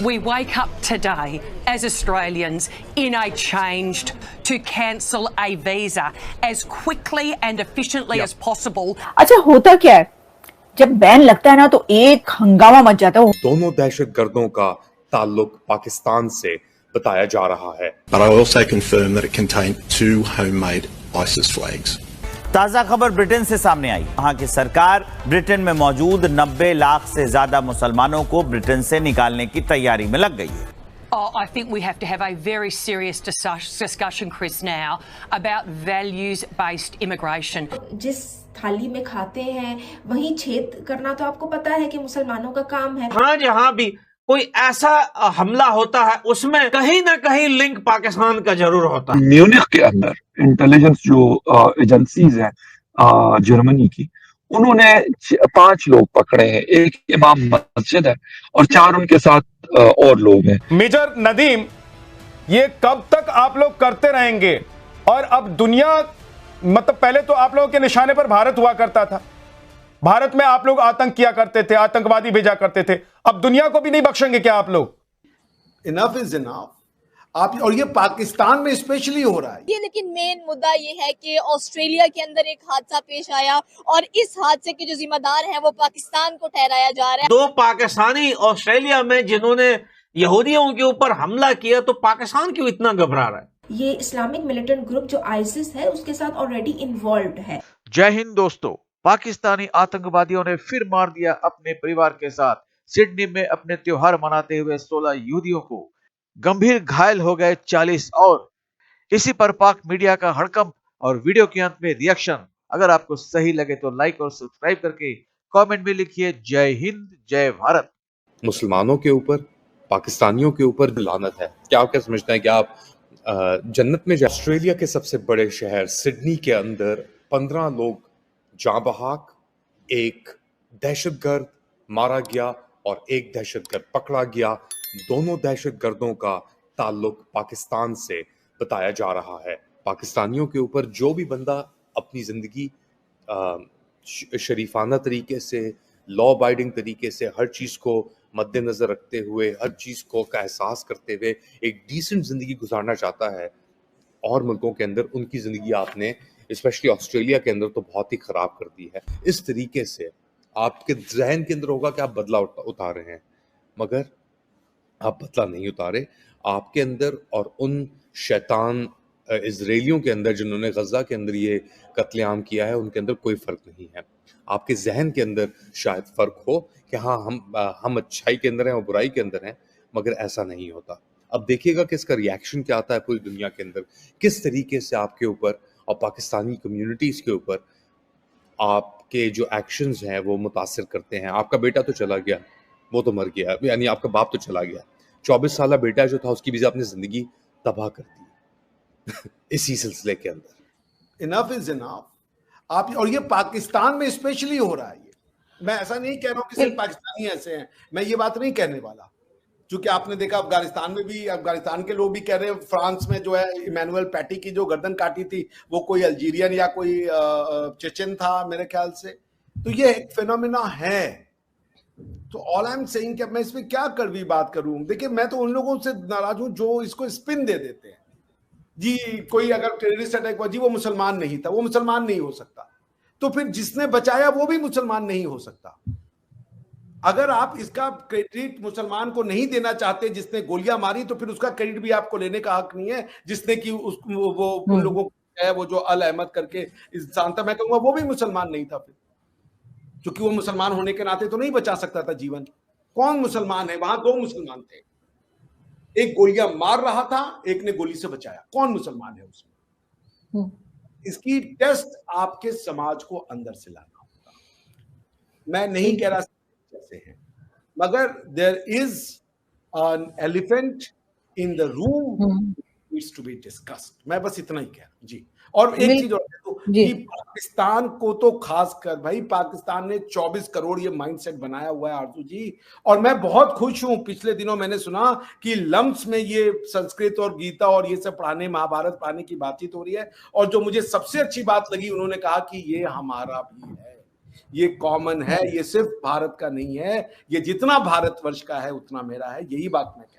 we wake up today as Australians in a changed to cancel a visa as quickly and efficiently as possible. अच्छा होता क्या है जब ban लगता है ना तो एक हंगामा मच जाता है। दोनों दहशतगर्दों का ताल्लुक पाकिस्तान से बताया जा रहा है। But I also confirm that it contained 2 homemade ISIS flags. ताजा खबर ब्रिटेन से सामने आई। वहां की सरकार ब्रिटेन में मौजूद 90 लाख से ज्यादा मुसलमानों को ब्रिटेन से निकालने की तैयारी में लग गई है। I think we have to have a very serious discussion, Chris, now about values-based immigration. जिस थाली में खाते हैं वहीं छेद करना तो आपको पता है कि मुसलमानों का काम है। हाँ, जहाँ भी कोई ऐसा हमला होता है उसमें कहीं ना कहीं लिंक पाकिस्तान का जरूर होता है। म्यूनिख के अंदर इंटेलिजेंस जो एजेंसीज हैं जर्मनी की, उन्होंने 5 लोग पकड़े हैं। एक इमाम मस्जिद है और 4 उनके साथ और लोग हैं। मेजर नदीम, ये कब तक आप लोग करते रहेंगे? और अब दुनिया, मतलब पहले तो आप लोगों के निशाने पर भारत हुआ करता था, भारत में आप लोग आतंक किया करते थे, आतंकवादी भेजा करते थे, अब दुनिया को भी नहीं बख्शेंगे क्या आप लोग? Enough is enough. आप, और ये पाकिस्तान में स्पेशली हो रहा है ये। लेकिन मेन मुद्दा ये है कि ऑस्ट्रेलिया के अंदर एक हादसा पेश आया और इस हादसे के जो जिम्मेदार हैं वो पाकिस्तान को ठहराया जा रहा है। 2 पाकिस्तानी ऑस्ट्रेलिया में जिन्होंने यहूदियों के ऊपर हमला किया, तो पाकिस्तान क्यों इतना घबरा रहा है? ये इस्लामिक मिलिटेंट ग्रुप जो आईसिस है उसके साथ ऑलरेडी इन्वॉल्व्ड है। जय हिंद दोस्तों, पाकिस्तानी आतंकवादियों ने फिर मार दिया अपने परिवार के साथ। सिडनी में अपने त्योहार मनाते हुए 16 यहूदियों को, गंभीर घायल हो गए 40 और। इसी पर पाक मीडिया का हड़कंप और वीडियो के अंत में रिएक्शन। अगर आपको सही लगे तो लाइक और सब्सक्राइब करके कमेंट में लिखिए जय हिंद जय भारत। मुसलमानों के ऊपर, पाकिस्तानियों के ऊपर लानत है। क्या आप क्या समझते हैं कि आप जन्नत में ऑस्ट्रेलिया के सबसे बड़े शहर सिडनी के अंदर 15 लोग जाँ बहक, एक दहशतगर्द मारा गया और एक दहशतगर्द पकड़ा गया। दोनों दहशतगर्दों का ताल्लुक पाकिस्तान से बताया जा रहा है। पाकिस्तानियों के ऊपर जो भी बंदा अपनी जिंदगी शरीफाना तरीके से, लॉ अबाइडिंग तरीके से, हर चीज को मद्देनजर रखते हुए, हर चीज को का एहसास करते हुए एक डिसेंट जिंदगी गुजारना चाहता है, और मुल्कों के अंदर उनकी जिंदगी आपने स्पेशली ऑस्ट्रेलिया के अंदर तो बहुत ही खराब कर दी है। इस तरीके से आपके जहन के अंदर होगा कि आप बदला उतारे हैं, मगर आप बदला नहीं उतारे। आपके अंदर और उन शैतान इजराइलियों के अंदर जिन्होंने गजा के अंदर ये कत्लेआम किया है, उनके अंदर कोई फर्क नहीं है। आपके जहन के अंदर शायद फर्क हो कि हाँ हम अच्छाई के अंदर हैं और बुराई के अंदर हैं, मगर ऐसा नहीं होता। अब देखिएगा कि इसका रिएक्शन क्या आता है पूरी दुनिया के अंदर, किस तरीके से आपके ऊपर और पाकिस्तानी कम्युनिटीज के ऊपर आपके जो एक्शंस हैं वो मुतासिर करते हैं। आपका बेटा तो चला गया, वो तो मर गया, यानी आपका बाप तो चला गया। 24 साल बेटा जो था उसकी भी आपने जिंदगी तबाह कर दी इसी सिलसिले के अंदर। Enough is enough. आप, और ये पाकिस्तान में स्पेशली हो रहा है। ये मैं ऐसा नहीं कह रहा हूँ कि सिर्फ पाकिस्तानी ऐसे हैं, मैं ये बात नहीं कहने वाला। क्योंकि आपने देखा अफगानिस्तान में भी, अफगानिस्तान के लोग भी कह रहे हैं, फ्रांस में जो है इमैनुअल पैटी की जो गर्दन काटी थी वो कोई अल्जीरियन या कोई चेचन था मेरे ख्याल से। तो ये एक फिनोमिना है। तो ऑल आई एम सेइंग कि मैं इसमें क्या कड़वी बात करूं। देखिए, मैं तो उन लोगों से नाराज हूं जो इसको स्पिन दे देते हैं। जी कोई अगर टेररिस्ट अटैक हुआ, जी वो मुसलमान नहीं था, वो मुसलमान नहीं हो सकता। तो फिर जिसने बचाया वो भी मुसलमान नहीं हो सकता। अगर आप इसका क्रेडिट मुसलमान को नहीं देना चाहते जिसने गोलियां मारी, तो फिर उसका क्रेडिट भी आपको लेने का हक नहीं है जिसने कि वो उन लोगों को है, वो जो अल अहमद करके इंसान था, मैं कहूंगा वो भी मुसलमान नहीं था। फिर क्योंकि वो मुसलमान होने के नाते तो नहीं बचा सकता था जीवन। कौन मुसलमान है? वहां 2 मुसलमान थे, एक गोलियां मार रहा था, एक ने गोली से बचाया। कौन मुसलमान है उसमें? इसकी टेस्ट आपके समाज को अंदर से लाना होगा। मैं नहीं कह रहा जैसे हैं, मगर there is an elephant in the room needs to be discussed. मैं बस इतना ही कह रहा हूं जी। और एक चीज और कि पाकिस्तान को तो खासकर, भाई पाकिस्तान ने 24 करोड़ ये माइंडसेट बनाया हुआ है आरजू जी। और मैं बहुत खुश हूं, पिछले दिनों मैंने सुना कि लम्स में ये संस्कृत और गीता और ये सब पढ़ाने, महाभारत पढ़ाने की बातचीत हो रही है। और जो मुझे सबसे अच्छी बात लगी, उन्होंने कहा कि ये हमारा भी है, ये कॉमन है, ये सिर्फ भारत का नहीं है, ये जितना भारतवर्ष का है उतना मेरा है, यही बात मैं कह रहा हूं।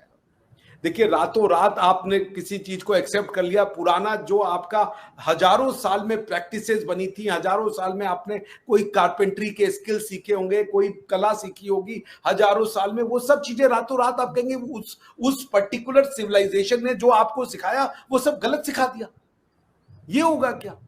देखिए, रातों रात आपने किसी चीज को एक्सेप्ट कर लिया, पुराना जो आपका हजारों साल में प्रैक्टिसेस बनी थी, हजारों साल में आपने कोई कारपेंट्री के स्किल सीखे होंगे, कोई कला सीखी होगी, हजारों साल में वो सब चीजें रातों रात आप कहेंगे उस पर्टिकुलर सिविलाइजेशन ने जो आपको सिखाया वो सब गलत सिखा दिया, ये होगा क्या?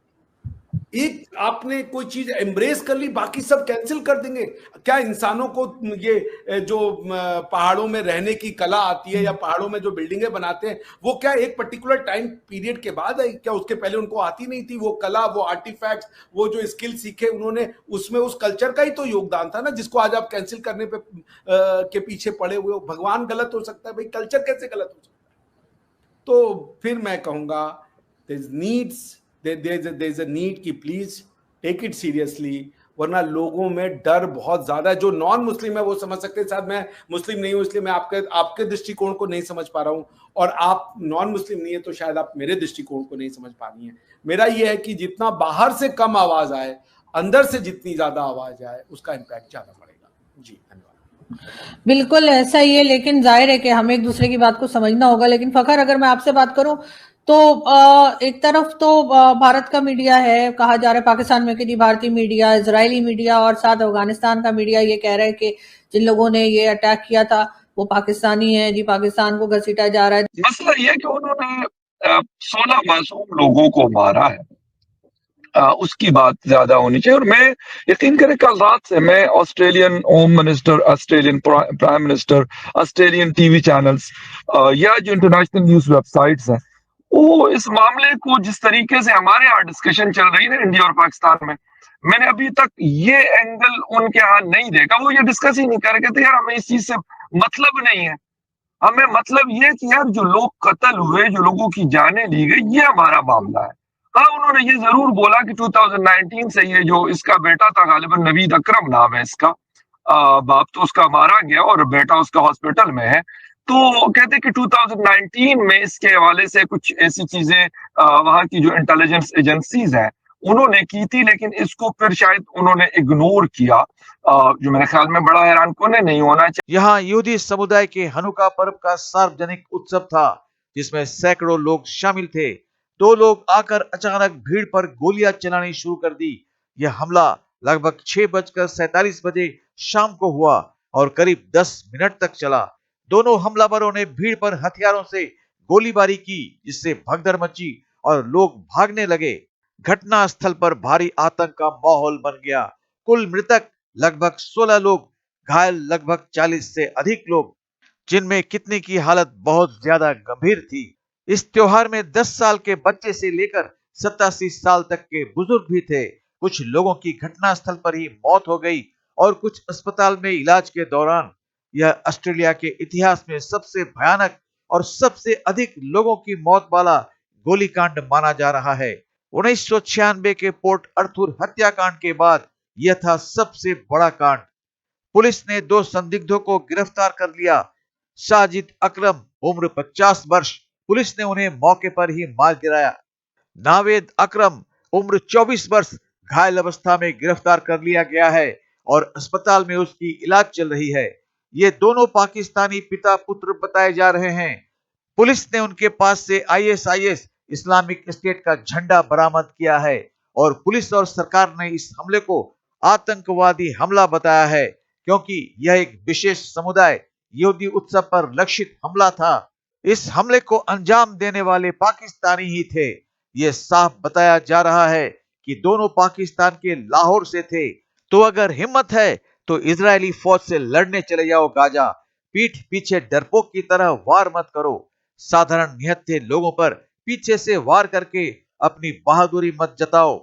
एक आपने कोई चीज एम्ब्रेस कर ली, बाकी सब कैंसिल कर देंगे क्या? इंसानों को ये जो पहाड़ों में रहने की कला आती है या पहाड़ों में जो बिल्डिंगें बनाते हैं, वो क्या एक पर्टिकुलर टाइम पीरियड के बाद आई? क्या उसके पहले उनको आती नहीं थी? वो कला, वो आर्टिफैक्ट्स, वो जो स्किल सीखे उन्होंने, उसमें उस कल्चर का ही तो योगदान था ना, जिसको आज आप कैंसिल करने पे के पीछे पड़े हुए हो। भगवान गलत हो सकता है भाई, कल्चर कैसे गलत हो सकता है? तो फिर मैं कहूंगा there's a need कि प्लीज टेक इट सीरियसली, वरना लोगों में डर बहुत ज्यादा है। जो नॉन मुस्लिम है वो समझ सकते हैं, शायद मैं मुस्लिम नहीं हूं इसलिए मैं आपके दृष्टिकोण को नहीं समझ पा रहा हूं, और आप नॉन मुस्लिम नहीं है तो शायद आप मेरे दृष्टिकोण को नहीं समझ पा रही हैं। मेरा ये है कि जितना बाहर से कम आवाज आए, अंदर से जितनी ज्यादा आवाज आए, उसका इम्पैक्ट ज्यादा पड़ेगा। जी धन्यवाद। बिल्कुल ऐसा ही है, लेकिन जाहिर है कि हमें एक दूसरे की बात को समझना होगा। लेकिन फखर, अगर मैं आपसे बात करूं तो एक तरफ तो भारत का मीडिया है, कहा जा रहा है पाकिस्तान में कि भारतीय मीडिया, इजरायली मीडिया और साथ अफगानिस्तान का मीडिया ये कह रहा है कि जिन लोगों ने ये अटैक किया था वो पाकिस्तानी है जी, पाकिस्तान को घसीटा जा रहा है। मसला ये है कि उन्होंने 16 मासूम लोगों को मारा है, उसकी बात ज्यादा होनी चाहिए। और मैं यकीन करें, कल रात से मैं Australian home minister, Australian prime minister, Australian TV channels या जो इंटरनेशनल न्यूज वेबसाइट्स हैं, वो इस मामले को जिस तरीके से हमारे यहाँ डिस्कशन चल रही है इंडिया और पाकिस्तान में, मैंने अभी तक ये एंगल उनके यहाँ नहीं देखा। वो ये डिस्कस ही नहीं कर रहे, कहते यार हमें इस चीज से मतलब नहीं है, हमें मतलब ये कि यार जो लोग कत्ल हुए, जो लोगों की जानें ली गई, ये हमारा मामला है। हाँ, उन्होंने ये जरूर बोला कि 2019 से ये जो इसका बेटा था, गालिबन नवीद अकरम नाम है इसका, बाप तो उसका मारा गया और बेटा उसका हॉस्पिटल में है। तो कहते कि 2019 में इसके हवाले से कुछ ऐसी चीजें वहां की जो इंटेलिजेंस एजेंसीज हैं उन्होंने की थी, लेकिन इसको फिर शायद उन्होंने इग्नोर किया, जो मेरे ख्याल में बड़ा हैरान कोने नहीं होना चाहिए। यहाँ यहूदी समुदाय के हनुका पर्व का सार्वजनिक उत्सव था, जिसमें सैकड़ों लोग शामिल थे। 2 लोग आकर अचानक भीड़ पर गोलियां चलानी शुरू कर दी। यह हमला लगभग 6:47 बजे शाम को हुआ और करीब 10 मिनट तक चला। दोनों हमलावरों ने भीड़ पर हथियारों से गोलीबारी की, जिससे भगदड़ मची और लोग भागने लगे। घटना स्थल पर भारी आतंक का माहौल बन गया। कुल मृतक लगभग 16 लोग, घायल लगभग 40 से अधिक लोग, जिनमें कितने की हालत बहुत ज्यादा गंभीर थी। इस त्योहार में 10 साल के बच्चे से लेकर 87 साल तक के बुजुर्ग भी थे। कुछ लोगों की घटनास्थल पर ही मौत हो गई और कुछ अस्पताल में इलाज के दौरान। यह ऑस्ट्रेलिया के इतिहास में सबसे भयानक और सबसे अधिक लोगों की मौत वाला गोलीकांड माना जा रहा है। 1996 के पोर्ट अर्थुर हत्याकांड के बाद यह था सबसे बड़ा कांड। पुलिस ने 2 संदिग्धों को गिरफ्तार कर लिया। साजिद अकरम उम्र 50 वर्ष, पुलिस ने उन्हें मौके पर ही मार गिराया। नावेद अकरम उम्र 24 वर्ष, घायल अवस्था में गिरफ्तार कर लिया गया है और अस्पताल में उसकी इलाज चल रही है। ये दोनों पाकिस्तानी पिता पुत्र बताए जा रहे हैं। पुलिस ने उनके पास से ISIS इस्लामिक स्टेट का झंडा बरामद किया है और पुलिस और सरकार ने इस हमले को आतंकवादी हमला बताया है, क्योंकि यह एक विशेष समुदाय यहूदी उत्सव पर लक्षित हमला था। इस हमले को अंजाम देने वाले पाकिस्तानी ही थे। यह साफ बताया जा रहा है कि दोनों पाकिस्तान के लाहौर से थे। तो अगर हिम्मत है तो इजरायली फौज से लड़ने चले जाओ गाजा। पीठ पीछे डरपोक की तरह वार मत करो। साधारण निहत्थे लोगों पर पीछे से वार करके अपनी बहादुरी मत जताओ।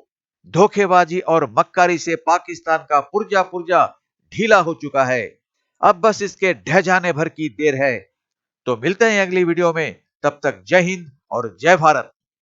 धोखेबाजी और मक्कारी से पाकिस्तान का पुर्जा ढीला हो चुका है। अब बस इसके ढह जाने भर की देर है। तो मिलते हैं अगली वीडियो में, तब तक जय हिंद और जय भारत।